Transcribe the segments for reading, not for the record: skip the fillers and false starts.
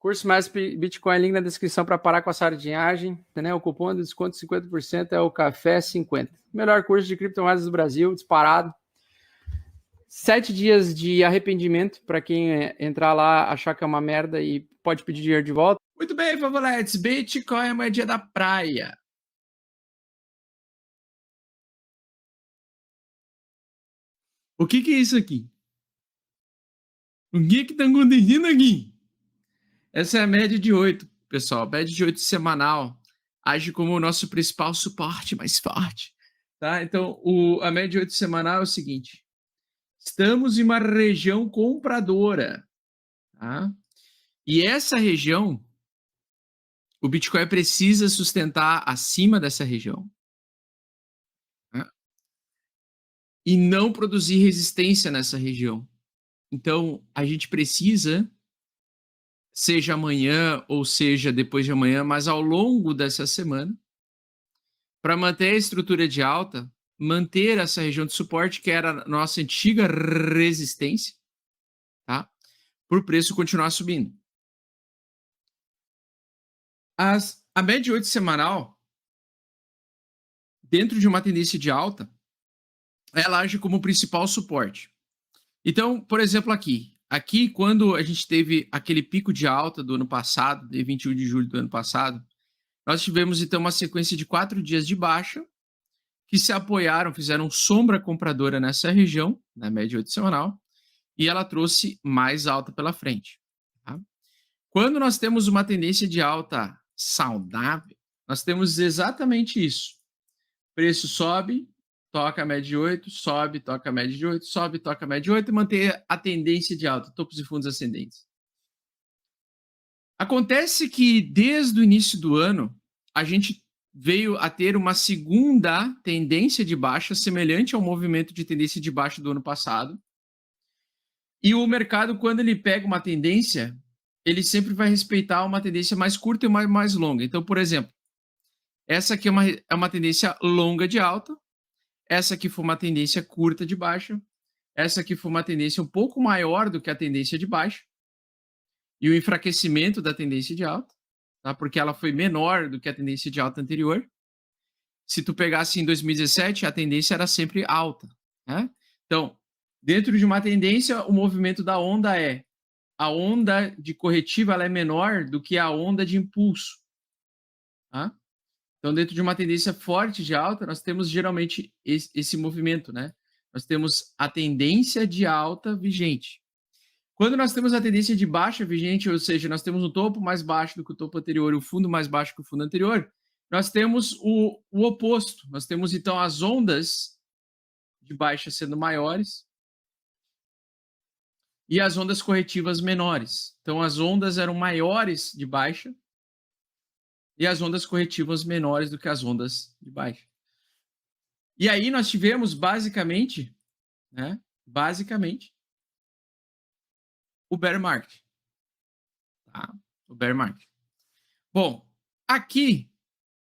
Curso mais Bitcoin, link na descrição para parar com a sardinhagem, né? O cupom de desconto 50% é o Café 50. Melhor curso de criptomoedas do Brasil, disparado. 7 dias de arrependimento para quem entrar lá, achar que é uma merda e pode pedir dinheiro de volta. Muito bem, Favoletes. Bitcoin é moedinha da praia. O que é isso aqui? O que tá acontecendo aqui? Essa é a média de 8, pessoal. Média de 8 semanal. Age como o nosso principal suporte mais forte. Tá? Então, a média de 8 semanal é o seguinte. Estamos em uma região compradora. Tá? E essa região, o Bitcoin precisa sustentar acima dessa região. Tá? E não produzir resistência nessa região. Então, a gente precisa, seja amanhã ou seja depois de amanhã, mas ao longo dessa semana, para manter a estrutura de alta, manter essa região de suporte, que era a nossa antiga resistência, tá? Para o preço continuar subindo. A média de 8 semanal, dentro de uma tendência de alta, ela age como principal suporte. Então, por exemplo, aqui quando a gente teve aquele pico de alta do ano passado, de 21 de julho do ano passado, nós tivemos então uma sequência de 4 dias de baixa, que se apoiaram, fizeram sombra compradora nessa região, na média 8 semanal, e ela trouxe mais alta pela frente. Tá? Quando nós temos uma tendência de alta saudável, nós temos exatamente isso. Preço sobe, toca a média de 8, sobe, toca a média de 8, sobe, toca a média de 8 e manter a tendência de alta, topos e fundos ascendentes. Acontece que desde o início do ano, a gente veio a ter uma segunda tendência de baixa, semelhante ao movimento de tendência de baixa do ano passado. E o mercado, quando ele pega uma tendência, ele sempre vai respeitar uma tendência mais curta e mais longa. Então, por exemplo, essa aqui é uma tendência longa de alta, essa aqui foi uma tendência curta de baixa, essa aqui foi uma tendência um pouco maior do que a tendência de baixa, e o enfraquecimento da tendência de alta, tá? Porque ela foi menor do que a tendência de alta anterior. Se tu pegasse em 2017, a tendência era sempre alta, né? Então, dentro de uma tendência, o movimento da onda a onda de corretiva ela é menor do que a onda de impulso, tá? Então, dentro de uma tendência forte de alta, nós temos geralmente esse movimento, né? Nós temos a tendência de alta vigente. Quando nós temos a tendência de baixa vigente, ou seja, nós temos um topo mais baixo do que o topo anterior e o fundo mais baixo que o fundo anterior, nós temos o oposto. Nós temos, então, as ondas de baixa sendo maiores e as ondas corretivas menores. Então, as ondas eram maiores de baixa e as ondas corretivas menores do que as ondas de baixa. E aí nós tivemos, basicamente, né? O bear market. Tá? O bear market. Bom, aqui,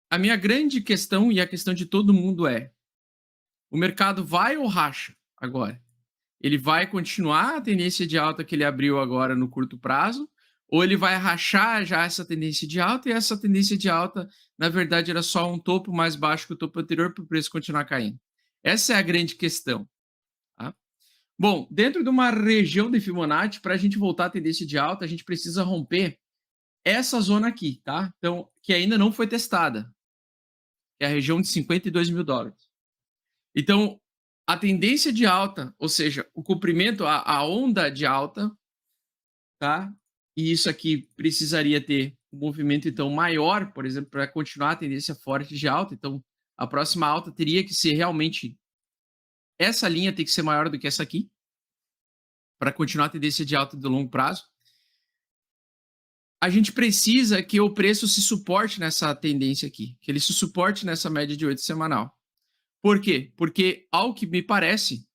a minha grande questão e a questão de todo mundo é: o mercado vai ou racha agora? Ele vai continuar a tendência de alta que ele abriu agora no curto prazo, ou ele vai rachar já essa tendência de alta, e essa tendência de alta, na verdade, era só um topo mais baixo que o topo anterior para o preço continuar caindo? Essa é a grande questão. Tá? Bom, dentro de uma região de Fibonacci, para a gente voltar à tendência de alta, a gente precisa romper essa zona aqui, tá? Então, que ainda não foi testada, que é a região de $52.000. Então, a tendência de alta, ou seja, o comprimento, a onda de alta, tá? E isso aqui precisaria ter um movimento, então, maior, por exemplo, para continuar a tendência forte de alta. Então, a próxima alta teria que ser realmente... Essa linha tem que ser maior do que essa aqui, para continuar a tendência de alta do longo prazo. A gente precisa que o preço se suporte nessa tendência aqui, que ele se suporte nessa média de 8 semanal. Por quê? Porque, ao que me parece,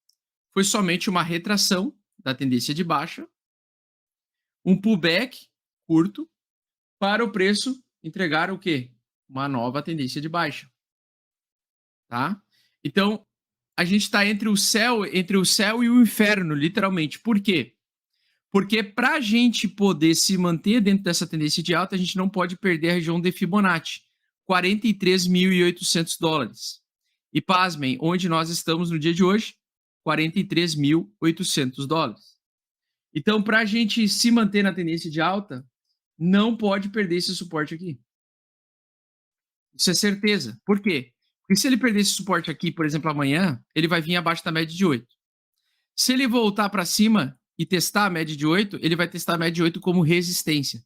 foi somente uma retração da tendência de baixa, um pullback curto, para o preço entregar o quê? Uma nova tendência de baixa. Tá? Então, a gente está entre o céu e o inferno, literalmente. Por quê? Porque para a gente poder se manter dentro dessa tendência de alta, a gente não pode perder a região de Fibonacci, 43.800 dólares. E pasmem, onde nós estamos no dia de hoje? 43.800 dólares. Então, para a gente se manter na tendência de alta, não pode perder esse suporte aqui. Isso é certeza. Por quê? Porque se ele perder esse suporte aqui, por exemplo, amanhã, ele vai vir abaixo da média de 8. Se ele voltar para cima e testar a média de 8, ele vai testar a média de 8 como resistência.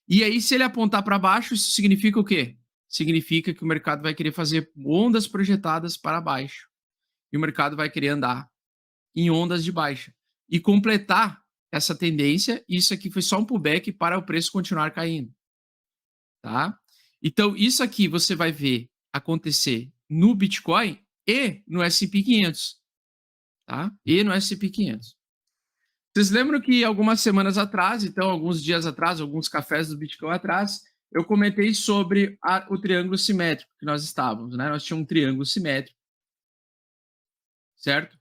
E aí, se ele apontar para baixo, isso significa o quê? Significa que o mercado vai querer fazer ondas projetadas para baixo. E o mercado vai querer andar em ondas de baixa. E completar essa tendência, isso aqui foi só um pullback para o preço continuar caindo. Tá? Então, isso aqui você vai ver acontecer no Bitcoin e no S&P 500. Tá? E no S&P 500. Vocês lembram que algumas semanas atrás, então alguns dias atrás, alguns cafés do Bitcoin atrás, eu comentei sobre o triângulo simétrico que nós estávamos, né? Nós tínhamos um triângulo simétrico, certo?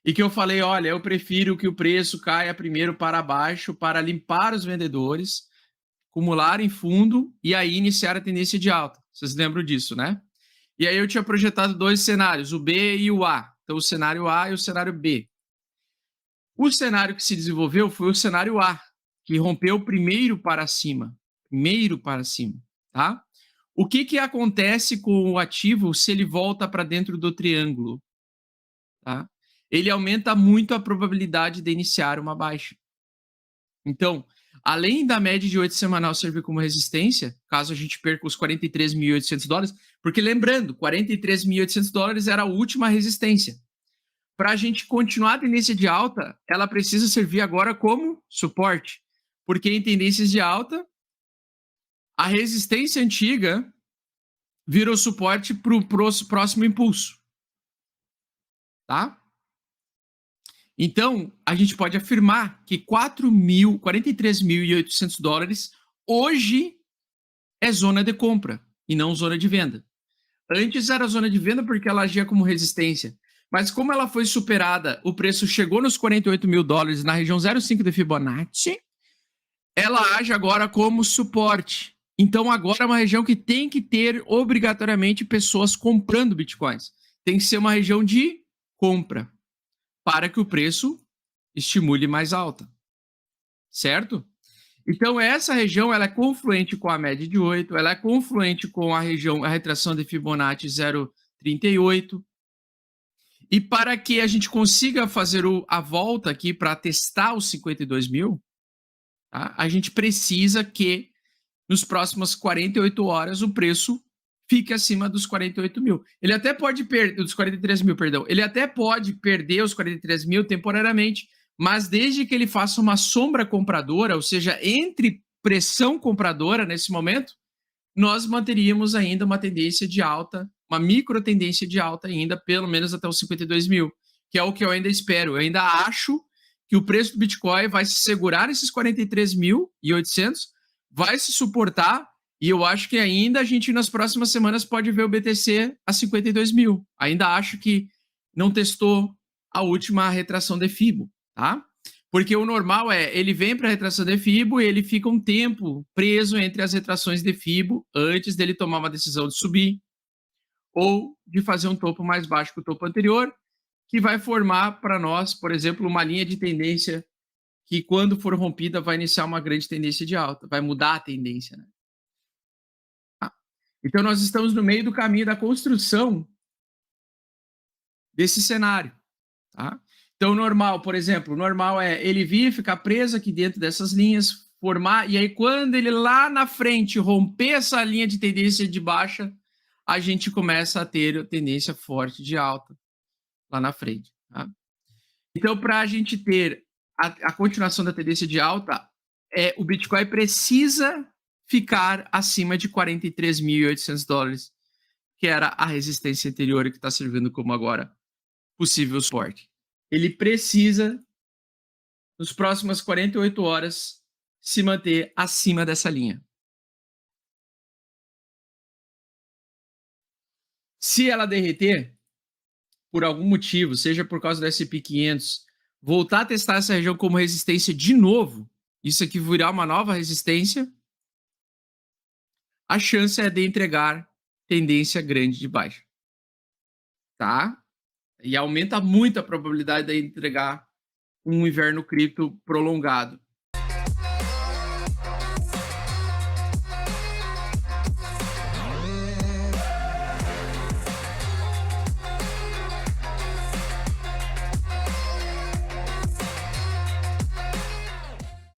E que eu falei, olha, eu prefiro que o preço caia primeiro para baixo para limpar os vendedores, acumularem fundo e aí iniciar a tendência de alta. Vocês lembram disso, né? E aí eu tinha projetado dois cenários, o B e o A. Então, o cenário A e o cenário B. O cenário que se desenvolveu foi o cenário A, que rompeu primeiro para cima. Primeiro para cima, tá? O que acontece com o ativo se ele volta para dentro do triângulo? Tá? Ele aumenta muito a probabilidade de iniciar uma baixa. Então, além da média de 8 semanal servir como resistência, caso a gente perca os 43.800 dólares, porque lembrando, 43.800 dólares era a última resistência. Para a gente continuar a tendência de alta, ela precisa servir agora como suporte. Porque em tendências de alta, a resistência antiga virou suporte para o próximo impulso. Tá? Então, a gente pode afirmar que 43.800 dólares hoje é zona de compra e não zona de venda. Antes era zona de venda porque ela agia como resistência. Mas como ela foi superada, o preço chegou nos 48 mil dólares na região 0,5 de Fibonacci, ela age agora como suporte. Então agora é uma região que tem que ter obrigatoriamente pessoas comprando bitcoins. Tem que ser uma região de compra para que o preço estimule mais alta. Certo? Então essa região ela é confluente com a média de 8, ela é confluente com a retração de Fibonacci 0,38. E para que a gente consiga fazer a volta aqui para testar os 52 mil, tá? A gente precisa que nos próximas 48 horas o preço fique acima dos 48 mil. Ele até pode perder, dos 43 mil, perdão. Ele até pode perder os 43 mil temporariamente, mas desde que ele faça uma sombra compradora, ou seja, entre pressão compradora nesse momento, nós manteríamos ainda uma tendência de alta, uma micro tendência de alta ainda, pelo menos até os 52 mil, que é o que eu ainda espero. Eu ainda acho que o preço do Bitcoin vai se segurar nesses 43.800, vai se suportar, e eu acho que ainda a gente nas próximas semanas pode ver o BTC a 52 mil. Ainda acho que não testou a última retração de FIBO, tá? Porque o normal é, ele vem para a retração de FIBO e ele fica um tempo preso entre as retrações de FIBO antes dele tomar uma decisão de subir ou de fazer um topo mais baixo que o topo anterior, que vai formar para nós, por exemplo, uma linha de tendência que quando for rompida vai iniciar uma grande tendência de alta, vai mudar a tendência, né? Então nós estamos no meio do caminho da construção desse cenário, tá? Então, normal, por exemplo, normal é ele vir, ficar preso aqui dentro dessas linhas, formar, e aí quando ele lá na frente romper essa linha de tendência de baixa, a gente começa a ter tendência forte de alta lá na frente. Tá? Então, para a gente ter a continuação da tendência de alta, o Bitcoin precisa ficar acima de 43.800 dólares, que era a resistência anterior e que está servindo como agora possível suporte. Ele precisa, nos próximas 48 horas, se manter acima dessa linha. Se ela derreter, por algum motivo, seja por causa do S&P 500 voltar a testar essa região como resistência de novo, isso aqui virar uma nova resistência, a chance é de entregar tendência grande de baixa. Tá? E aumenta muito a probabilidade de entregar um inverno cripto prolongado.